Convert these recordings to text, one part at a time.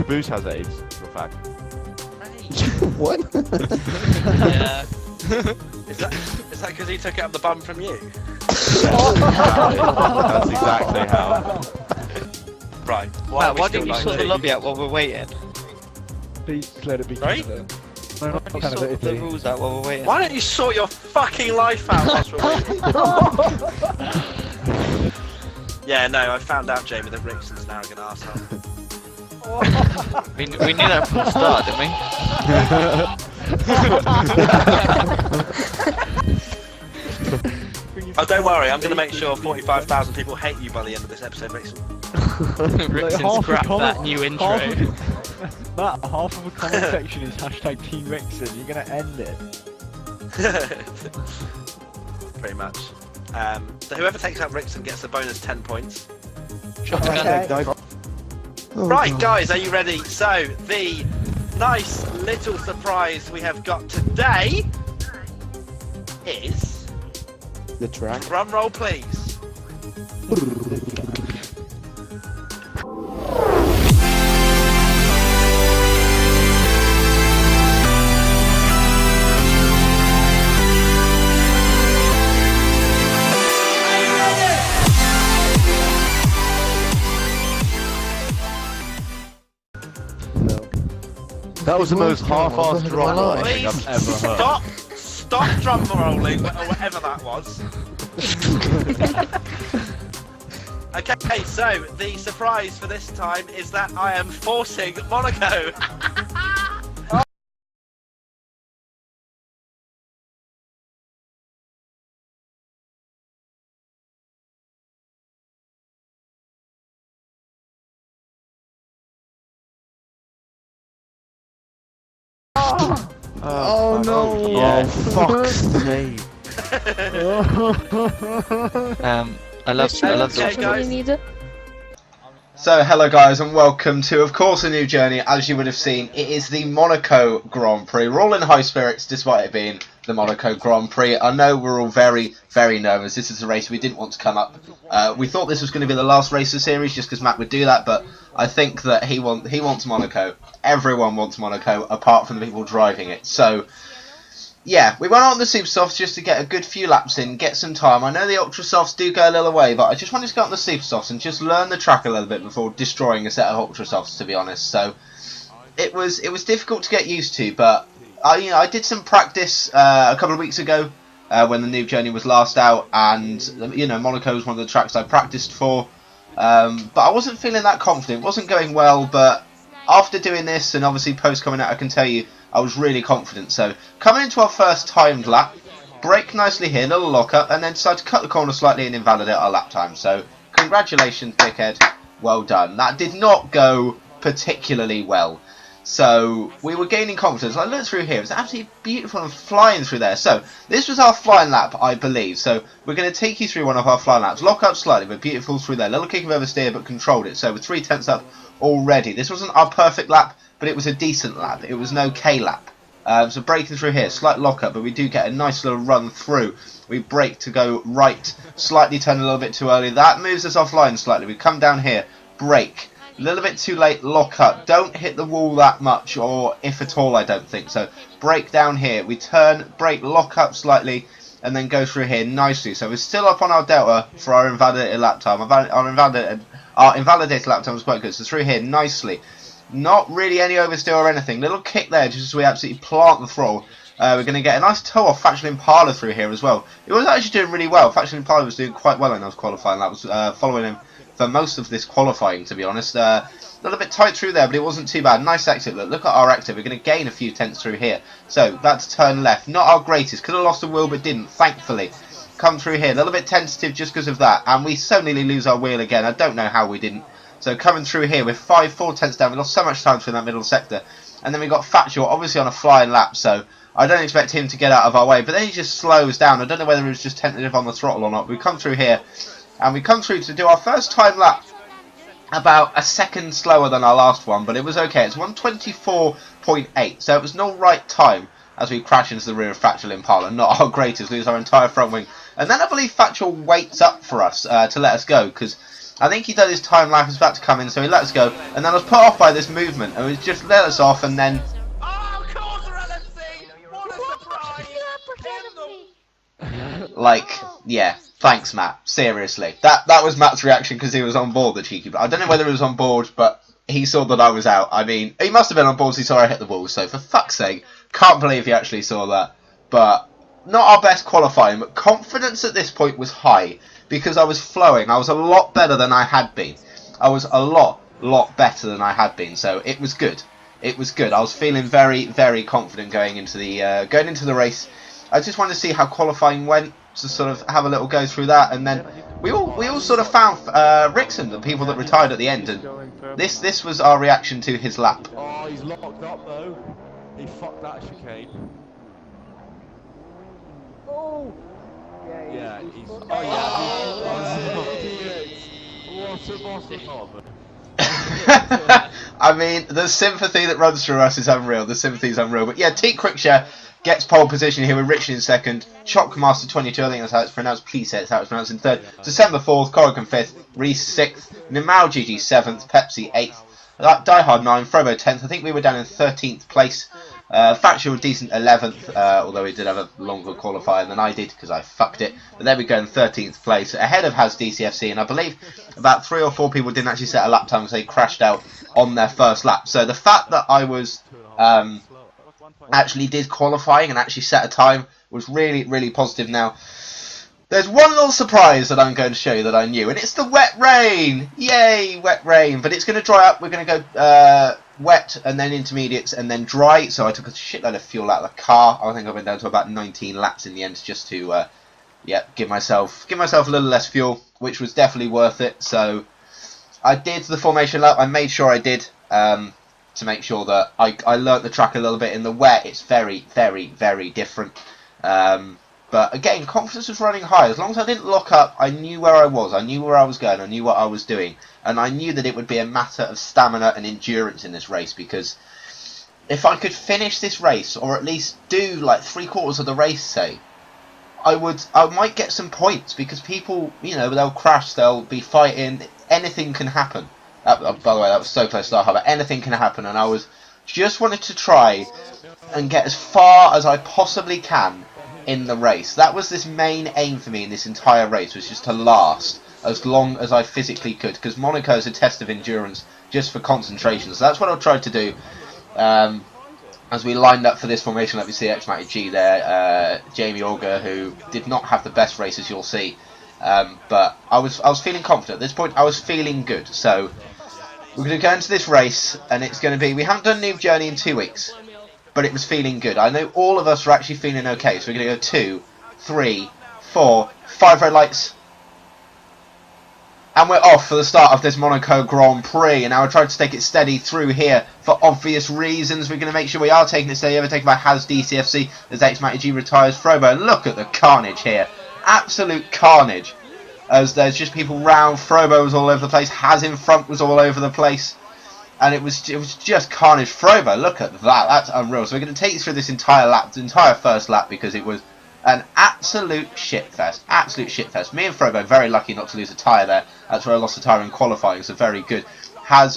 Caboose has AIDS, for a fact. What? Yeah. Is that because he took it up the bum from you? That's exactly how. Right. Matt, why didn't you sort the lobby out while we're waiting? Please let it be Right? Canada. No, not You Canada, sort the Italy. rules out while we're waiting. Why don't you sort your fucking life out whilst we're waiting? Yeah, no, I found out, Jamie, that Rickson's an arrogant arsehole. We knew that from the start, didn't we? Oh, don't worry, I'm going to make sure 45,000 people hate you by the end of this episode, Rickson. Like, Rickson scrap that new intro. Matt, half of the comment section is hashtag Team Rickson. You're gonna end it. Pretty much. So whoever takes out Rickson gets a bonus 10 points. Shotgun. Right, guys, are you ready? So, the nice little surprise we have got today is... The track. Drum roll, please. That was the most half-assed drum roll I think Please I've ever heard. stop drum rolling, or whatever that was. Okay, so the surprise for this time is that I am forcing Monaco. Oh no! Oh, fuck's sake. I love Okay, guys. So hello guys and welcome to of course a new journey. As you would have seen, it is the Monaco Grand Prix. We're all in high spirits despite it being the Monaco Grand Prix. I know we're all very nervous. This is a race we didn't want to come up. We thought this was going to be the last race of the series just because Matt would do that, but I think that he wants Monaco. Everyone wants Monaco apart from the people driving it. So yeah, we went on the Super Softs just to get a good few laps in, get some time. I know the Ultra Softs do go a little away, but I just wanted to go on the Super Softs and just learn the track a little bit before destroying a set of Ultra Softs, to be honest. So it was difficult to get used to, but I did some practice a couple of weeks ago when the Noob journey was last out, and Monaco was one of the tracks I practiced for. But I wasn't feeling that confident. It wasn't going well, but after doing this and obviously post coming out, I can tell you I was really confident. So coming into our first timed lap, brake nicely here, little lock up, and then decide to cut the corner slightly and invalidate our lap time. So congratulations, dickhead, well done. That did not go particularly well. So we were gaining confidence. I looked through here, it was absolutely beautiful and flying through there. So this was our flying lap, I believe. So we're going to take you through one of our flying laps. Lock up slightly, but beautiful through there. Little kick of oversteer, but controlled it. So with 3 tenths up already. This wasn't our perfect lap, but it was a decent lap. It was an okay lap. So braking through here, slight lock up, but we do get a nice little run through. We brake to go right, slightly turn a little bit too early. That moves us offline slightly. We come down here, brake. A little bit too late, lock up. Don't hit the wall that much, or if at all, I don't think. So brake down here. We turn, brake, lock up slightly, and then go through here nicely. So we're still up on our delta for our invalidated lap time. Our invalidated lap time was quite good. So through here nicely. Not really any oversteer or anything. Little kick there just as we absolutely plant the throttle. We're going to get a nice toe off Factual Impala through here as well. It was actually doing really well. Factual Impala was doing quite well in those qualifying laps. Following him for most of this qualifying, to be honest. A little bit tight through there, but it wasn't too bad. Nice exit. Look at our exit. We're going to gain a few tenths through here. So that's turn left. Not our greatest. Could have lost a wheel, but didn't, thankfully. Come through here. A little bit tentative just because of that. And we so nearly lose our wheel again. I don't know how we didn't. So coming through here, we're 4 tenths down. We lost so much time through that middle sector. And then we got Factual, obviously on a flying lap. So I don't expect him to get out of our way. But then he just slows down. I don't know whether he was just tentative on the throttle or not. We come through here. And we come through to do our first time lap. About a second slower than our last one. But it was okay. It's 1:24.8. So it was no right time as we crash into the rear of Factual Impala. Not our greatest. Lose our entire front wing. And then I believe Factual waits up for us to let us go. Because I think he did his time lap, was about to come in, so he let us go, and then I was put off by this movement, and he just let us off, and then... Oh, quarter LMC! What a surprise! Like, yeah, thanks, Matt. Seriously, that was Matt's reaction because he was on board, the cheeky. I don't know whether he was on board, but he saw that I was out. I mean, he must have been on board. So he saw I hit the wall. So for fuck's sake, can't believe he actually saw that. But not our best qualifying, but confidence at this point was high because I was flowing. I was a lot better than I had been. I was a lot better than I had been. So it was good. It was good. I was feeling very, very confident going into the race. I just wanted to see how qualifying went, to sort of have a little go through that, and then we all sort of found Rickson, the people that retired at the end, and this was our reaction to his lap. Oh, he's locked up though. He fucked that chicane. Oh! Yeah, he's. Oh yeah. What a boss. I mean, the sympathy that runs through us is unreal. The sympathy is unreal. But yeah, Team Quickshare gets pole position here with Richard in second. Shockmaster 22, I think that's how it's pronounced. Please say it's how it's pronounced in third. December 4th, Corrigan 5th, Reese 6th, Nimau GG 7th, Pepsi 8th, Die Hard 9, Frobo 10th. I think we were down in 13th place. Factual decent 11th, although he did have a longer qualifier than I did because I fucked it. But there we go in 13th place, ahead of Has DCFC, and I believe about 3 or 4 people didn't actually set a lap time because they crashed out on their first lap. So the fact that I was actually did qualifying and actually set a time was really, really positive. Now, there's one little surprise that I'm going to show you that I knew, and it's the wet rain! Yay, wet rain! But it's going to dry up. We're going to go wet and then intermediates and then dry. So I took a shitload of fuel out of the car. I think I went down to about 19 laps in the end just to give myself a little less fuel, which was definitely worth it. So I did the formation lap. I made sure I did to make sure that I learnt the track a little bit. In the wet, it's very, very, very different. But again, confidence was running high. As long as I didn't lock up, I knew where I was. I knew where I was going. I knew what I was doing. And I knew that it would be a matter of stamina and endurance in this race. Because if I could finish this race, or at least do like 3/4 of the race, say, I might get some points. Because people, you know, they'll crash, they'll be fighting. Anything can happen. By the way, that was so close to that, but anything can happen. And I just wanted to try and get as far as I possibly can in the race. That was this main aim for me in this entire race, was just to last as long as I physically could, because Monaco is a test of endurance just for concentration. So that's what I tried to do as we lined up for this formation. Let me see X-Matic G there, Jamie Auger, who did not have the best race, as you'll see, but I was feeling confident at this point. I was feeling good. So we're going to go into this race, and it's going to be, we haven't done Noob Journey in 2 weeks, but it was feeling good. I know all of us are actually feeling okay, so we're going to go 2, 3, 4, 5 red lights. And we're off for the start of this Monaco Grand Prix. And now we're trying to take it steady through here for obvious reasons. We're going to make sure we are taking it steady, overtaken by Has DCFC as X-Matic G retires Frobo. And look at the carnage here. Absolute carnage. As there's just people round. Frobo was all over the place. Has in front was all over the place. And it was just carnage. Frobo, look at that. That's unreal. So we're going to take you through this entire lap, the entire first lap, because it was an absolute shitfest. Absolute shitfest. Me and Frobo very lucky not to lose a tyre there. That's where I lost a tyre in qualifying, so very good.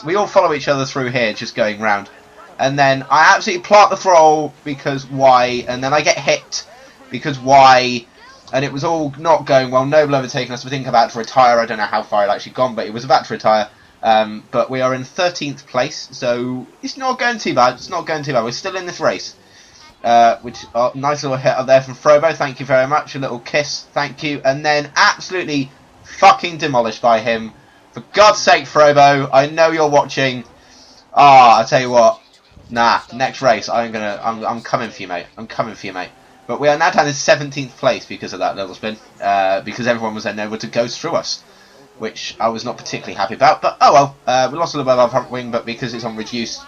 We all follow each other through here, just going round. And then I absolutely plant the throttle because why? And then I get hit because why? And it was all not going well. Noble overtaking us. We think about to retire. I don't know how far it actually gone, but it was about to retire. But we are in 13th place, so it's not going too bad. It's not going too bad. We're still in this race. Nice little hit up there from Frobo. Thank you very much. A little kiss. Thank you. And then absolutely fucking demolished by him. For God's sake, Frobo, I know you're watching. I tell you what. Nah, next race, I'm coming for you, mate. I'm coming for you, mate. But we are now down in 17th place because of that little spin. Because everyone was then able to go through us, which I was not particularly happy about. But oh well, we lost a little bit of our front wing, but because it's on reduced,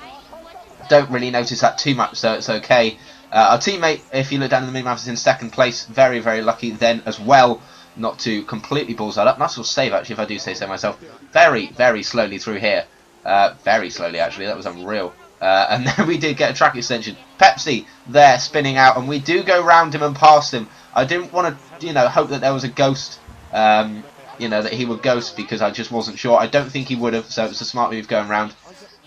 don't really notice that too much, so it's okay. Our teammate, if you look down in the mini-map, is in 2nd place. Very, very lucky then as well not to completely balls that up. Nice little save, actually, if I do say so myself. Very, very slowly through here. Very slowly, actually. That was unreal. And then we did get a track extension. Pepsi there spinning out, and we do go round him and past him. I didn't want to, hope that there was a ghost you know, that he would ghost because I just wasn't sure. I don't think he would have, so it was a smart move going round.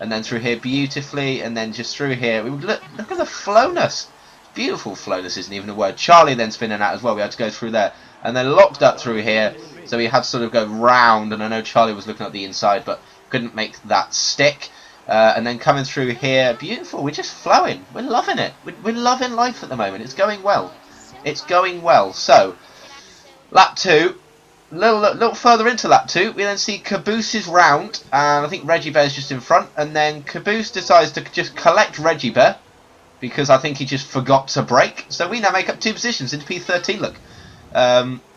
And then through here beautifully, and then just through here. We would look at the flowness. Beautiful flowness isn't even a word. Charlie then spinning out as well. We had to go through there. And then locked up through here. So we had to sort of go round. And I know Charlie was looking at the inside, but couldn't make that stick. And then coming through here. Beautiful. We're just flowing. We're loving it. We're loving life at the moment. It's going well. It's going well. So, lap 2. Little further into lap 2, we then see Caboose's round, and I think Reggie Bear's just in front, and then Caboose decides to just collect Reggie Bear, because I think he just forgot to brake, so we now make up 2 positions into P13, look.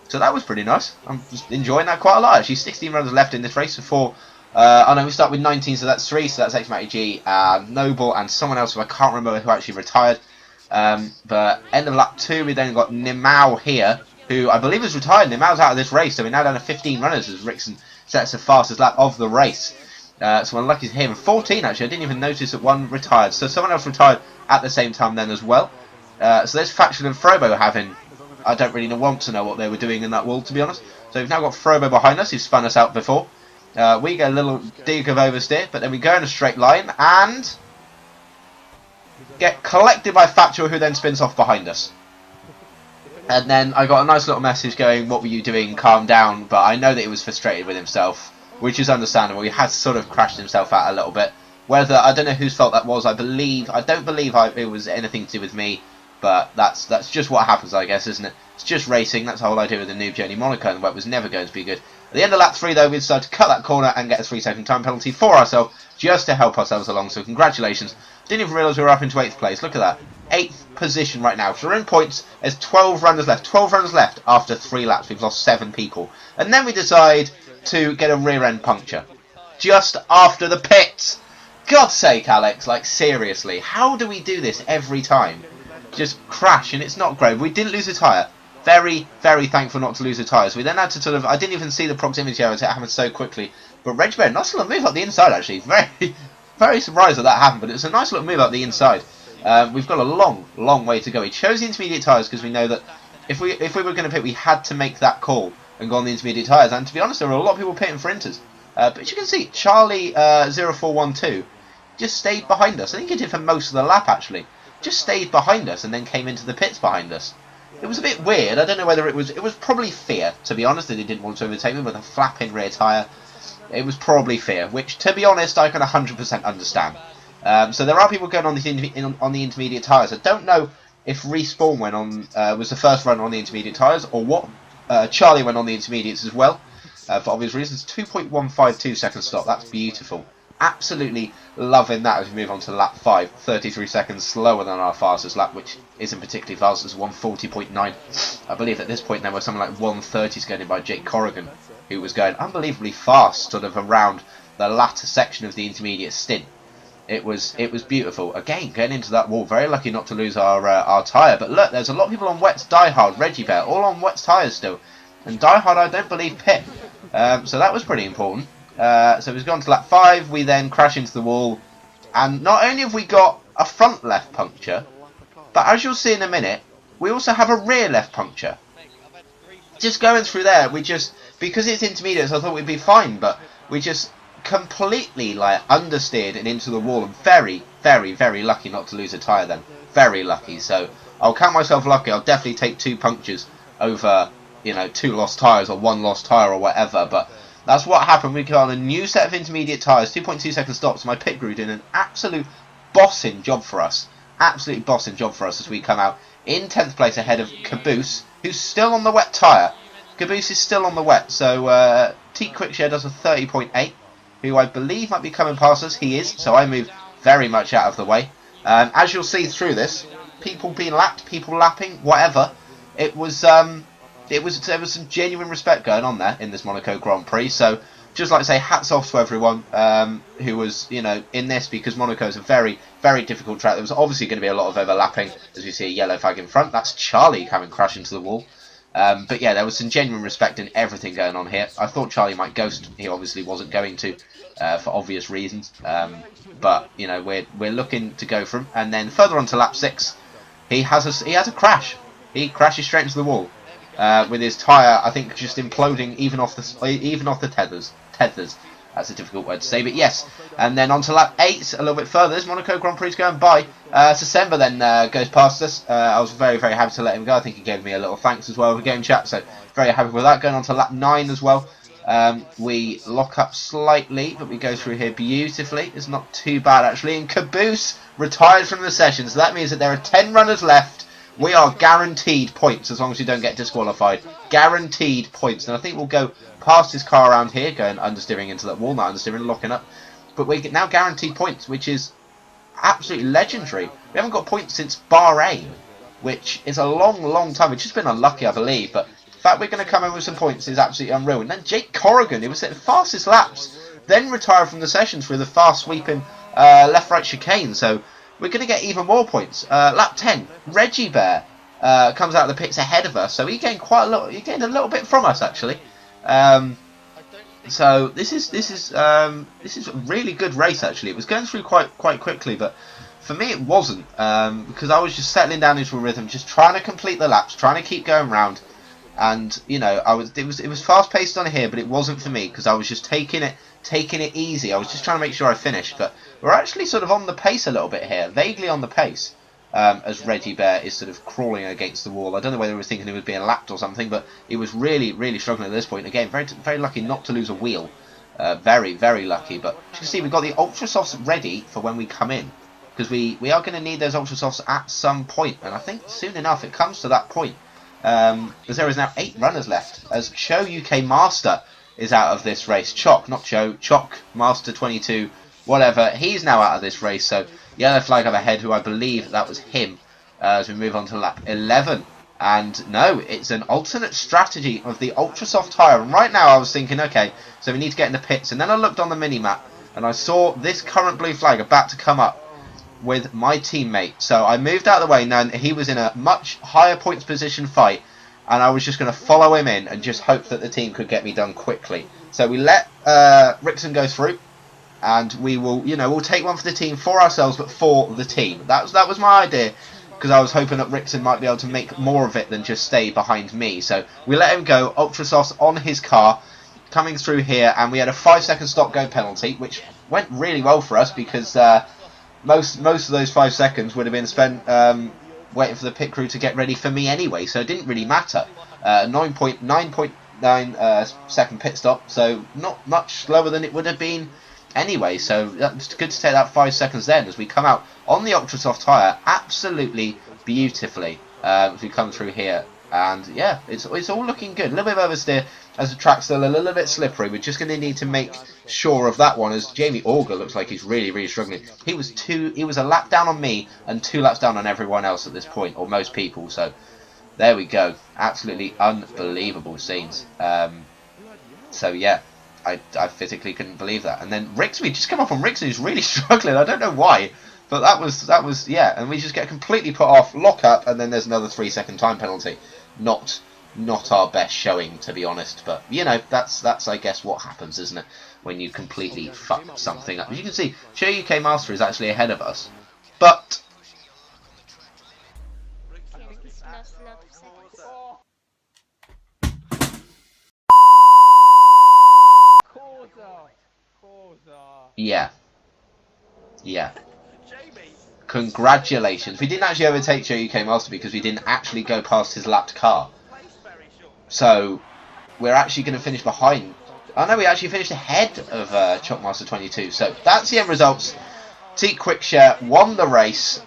So that was pretty nice. I'm just enjoying that quite a lot, actually. 16 runners left in this race before, I know we start with 19, so that's 3, so that's X-Matty G, Noble, and someone else who I can't remember who actually retired. But end of lap 2, we then got Nimau here, who I believe is retired. Nimau's out of this race, so we're now down to 15 runners as Rickson sets the fastest lap of the race. So unlucky to him. 14 actually, I didn't even notice that one retired. So someone else retired at the same time then as well. So there's Faction and Frobo having, I don't really want to know what they were doing in that wall, to be honest. So we've now got Frobo behind us, who spun us out before. We get a little dig of oversteer, but then we go in a straight line and get collected by Factual, who then spins off behind us. And then I got a nice little message going, what were you doing, calm down, but I know that he was frustrated with himself, which is understandable. He has sort of crashed himself out a little bit. Whether, I don't know whose fault that was, I don't believe it was anything to do with me, but that's just what happens, I guess, isn't it? It's just racing, that's the whole idea of the Noob Journey Monaco, and the wet was never going to be good. At the end of lap 3 though, we decided to cut that corner and get a 3-second time penalty for ourselves, just to help ourselves along, so congratulations. Didn't even realise we were up into 8th place, look at that. 8th position right now. So we're in points. There's 12 runners left. 12 runners left after 3 laps. We've lost 7 people. And then we decide to get a rear end puncture. Just after the pits. God's sake, Alex. Like, seriously. How do we do this every time? Just crash and it's not great. We didn't lose a tyre. Very, very thankful not to lose a tyre. So we then had to sort of... I didn't even see the proximity errors. It happened so quickly. But Reg Bear, nice little move up the inside, actually. Very, very surprised that happened. But it's a nice little move up the inside. We've got a long way to go. We chose the intermediate tyres because we know that if we were going to pit, we had to make that call and go on the intermediate tyres. And to be honest, there were a lot of people pitting for inters. But as you can see, Charlie 0412 just stayed behind us. I think he did for most of the lap, actually. Just stayed behind us and then came into the pits behind us. It was a bit weird. I don't know whether it was probably fear, to be honest, that he didn't want to overtake me with a flapping rear tyre. It was probably fear, which, to be honest, I can 100% understand. So there are people going on the intermediate tyres. I don't know if Respawn went on was the first run on the intermediate tyres or what. Charlie went on the intermediates as well for obvious reasons. 2.152 second stop. That's beautiful. Absolutely loving that as we move on to lap 5. 33 seconds slower than our fastest lap, which isn't particularly fast. It's 140.9. I believe at this point there was something like 130s going in by Jake Corrigan, who was going unbelievably fast sort of around the latter section of the intermediate stint. It was beautiful. Again, getting into that wall. Very lucky not to lose our tyre. But look, there's a lot of people on wets. Die Hard, Reggie Bear, all on wets tyres still. And Die Hard, I don't believe, pit. So that was pretty important. So we've gone to lap 5. We then crash into the wall. And not only have we got a front left puncture, but as you'll see in a minute, we also have a rear left puncture. Just going through there, because it's intermediate, I thought we'd be fine, but we just completely like understeered and into the wall, and very, very, very lucky not to lose a tyre then. Very lucky. So I'll count myself lucky. I'll definitely take 2 punctures over, 2 lost tyres or 1 lost tyre or whatever, but that's what happened. We got on a new set of intermediate tyres, 2.2 second stops. My pit crew did an absolute bossing job for us. Absolutely bossing job for us as we come out in 10th place ahead of Caboose, who's still on the wet tyre. Caboose is still on the wet, so T Quickshare does a 30.8. Who I believe might be coming past us. He is, so I move very much out of the way. As you'll see through this, people being lapped, people lapping, whatever. There was some genuine respect going on there in this Monaco Grand Prix. So just like to say, hats off to everyone who was, in this, because Monaco is a very, very difficult track. There was obviously going to be a lot of overlapping, as we see a yellow flag in front. That's Charlie having crashed into the wall. But yeah, there was some genuine respect in everything going on here. I thought Charlie might ghost. He obviously wasn't going to, for obvious reasons. But we're looking to go for him. And then further on to lap 6, he has a crash. He crashes straight into the wall. with his tyre, I think, just imploding even off the tethers. That's a difficult word to say, but yes. And then on to lap 8, a little bit further. This Monaco Grand Prix is going by. Sasemba then goes past us. I was very, very happy to let him go. I think he gave me a little thanks as well for game chat, so very happy with that. Going on to lap 9 as well. We lock up slightly, but we go through here beautifully. It's not too bad, actually. And Caboose retired from the session, so that means that there are 10 runners left. We are guaranteed points as long as we don't get disqualified. Guaranteed points. And I think we'll go past his car around here, going understeering into that wall, not understeering, locking up. But we get now guaranteed points, which is absolutely legendary. We haven't got points since Bahrain, which is a long, long time. It's just been unlucky, I believe. But the fact we're going to come in with some points is absolutely unreal. And then Jake Corrigan, who was at the fastest laps, then retired from the sessions through the fast sweeping left-right chicane. So we're going to get even more points. Lap 10, Reggie Bear comes out of the pits ahead of us, so he gained quite a lot. He gained a little bit from us, actually. So this is a really good race, actually. It was going through quite quickly, but for me it wasn't, because I was just settling down into a rhythm, just trying to complete the laps, trying to keep going round. And you know, it was fast paced on here, but it wasn't for me because I was just taking it easy. I was just trying to make sure I finished. But we're actually sort of on the pace a little bit here, vaguely on the pace, as Reggie Bear is sort of crawling against the wall. I don't know whether he was thinking he was being lapped or something, but he was really, really struggling at this point. Again, very lucky not to lose a wheel. Very, very lucky. But you can see we've got the Ultra Softs ready for when we come in, because we are going to need those Ultra Softs at some point, and I think soon enough it comes to that point. As there is now 8 runners left, as Cho UK Master is out of this race. Choc, not Cho, Choc Master 22, whatever. He's now out of this race, so yellow flag up ahead, who I believe that was him, as we move on to lap 11. And no, it's an alternate strategy of the Ultra Soft tyre. And right now I was thinking, okay, so we need to get in the pits. And then I looked on the mini-map, and I saw this current blue flag about to come up with my teammate. So I moved out of the way, knowing that he was in a much higher points position fight, and I was just going to follow him in and just hope that the team could get me done quickly. So we let Rickson go through, and we will, you know, we'll take one for the team, for ourselves, but for the team. That was my idea, because I was hoping that Rickson might be able to make more of it than just stay behind me. So we let him go, Ultra Sauce on his car, coming through here, and we had a 5-second stop-go penalty, which went really well for us, because most of those 5 seconds would have been spent waiting for the pit crew to get ready for me anyway, so it didn't really matter. 9.9 second pit stop, so not much slower than it would have been anyway. So that's good to take that 5 seconds then, as we come out on the Ultra Soft tyre absolutely beautifully as we come through here. And yeah, it's all looking good. A little bit of oversteer as the track's still a little bit slippery. We're just going to need to make sure of that one, as Jamie Auger looks like he's really struggling. He was a lap down on me and 2 laps down on everyone else at this point, or most people. So there we go. Absolutely unbelievable scenes. So yeah, I physically couldn't believe that. And then Rixby, just come off on Rixby, who's really struggling. I don't know why. But that was yeah, and we just get completely put off, lock up, and then there's another 3-second time penalty. Not our best showing, to be honest, but you know, that's I guess what happens, isn't it, when you completely fuck something up. As you can see, Show UK Master is actually ahead of us, but yeah. Congratulations. We didn't actually overtake Show UK Master because we didn't actually go past his lapped car. So we're actually going to finish behind. Oh no, we actually finished ahead of Chopmaster 22. So that's the end results. Teak Quickshare won the race.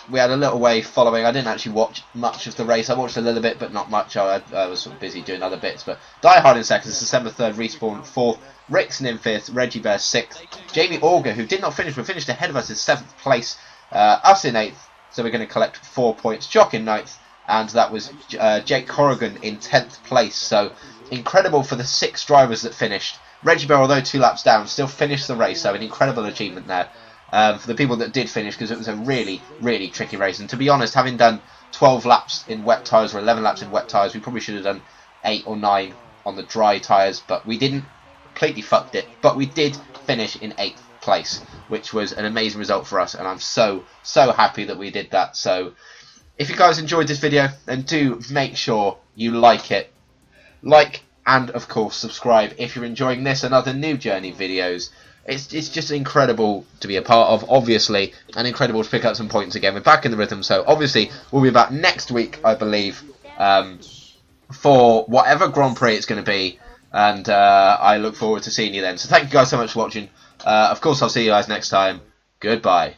We had a little wave following. I didn't actually watch much of the race. I watched a little bit, but not much. I was sort of busy doing other bits. But Die Hard in second, December 3rd, Respawn 4th, Rickson in 5th, Reggie Bear 6th, Jamie Auger, who did not finish, but finished ahead of us, in 7th place, us in 8th, so we're going to collect 4 points, Jock in 9th, and that was Jake Corrigan in 10th place. So incredible for the 6 drivers that finished. Reggie Bear, although 2 laps down, still finished the race, so an incredible achievement there for the people that did finish, because it was a really tricky race. And to be honest, having done 12 laps in wet tyres or 11 laps in wet tyres, we probably should have done 8 or 9 on the dry tyres, but we didn't. Completely fucked it, but we did finish in 8th place, which was an amazing result for us, and I'm so happy that we did that. So if you guys enjoyed this video, then do make sure you like it. Like and of course subscribe if you're enjoying this and other Noob Journey videos. It's just incredible to be a part of, obviously, and incredible to pick up some points again. We're back in the rhythm, so obviously we'll be back next week, I believe, for whatever Grand Prix it's going to be, and I look forward to seeing you then. So thank you guys so much for watching. Of course, I'll see you guys next time. Goodbye.